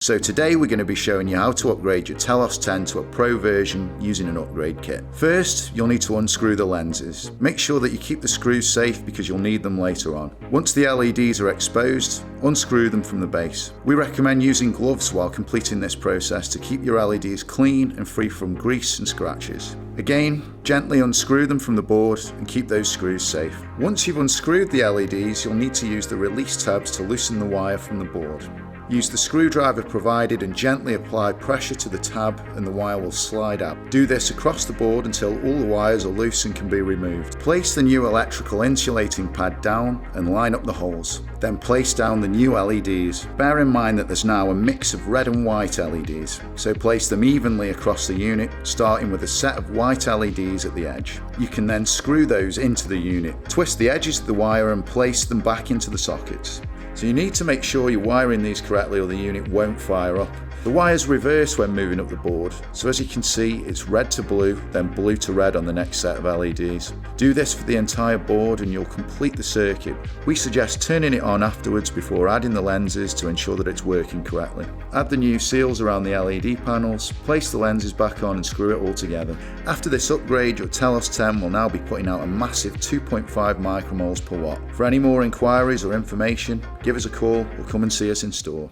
So today we're going to be showing you how to upgrade your Telos 10 to a Pro version using an upgrade kit. First, you'll need to unscrew the lenses. Make sure that you keep the screws safe because you'll need them later on. Once the LEDs are exposed, unscrew them from the base. We recommend using gloves while completing this process to keep your LEDs clean and free from grease and scratches. Again, gently unscrew them from the board and keep those screws safe. Once you've unscrewed the LEDs, you'll need to use the release tabs to loosen the wire from the board. Use the screwdriver provided and gently apply pressure to the tab and the wire will slide out. Do this across the board until all the wires are loose and can be removed. Place the new electrical insulating pad down and line up the holes. Then place down the new LEDs. Bear in mind that there's now a mix of red and white LEDs, so place them evenly across the unit, starting with a set of white LEDs at the edge. You can then screw those into the unit. Twist the edges of the wire and place them back into the sockets. So you need to make sure you're wiring these correctly or the unit won't fire up. The wires reverse when moving up the board, so as you can see it's red to blue, then blue to red on the next set of LEDs. Do this for the entire board and you'll complete the circuit. We suggest turning it on afterwards before adding the lenses to ensure that it's working correctly. Add the new seals around the LED panels, place the lenses back on and screw it all together. After this upgrade, your Telos 10 will now be putting out a massive 2.5 micromoles per watt. For any more inquiries or information, give us a call or come and see us in store.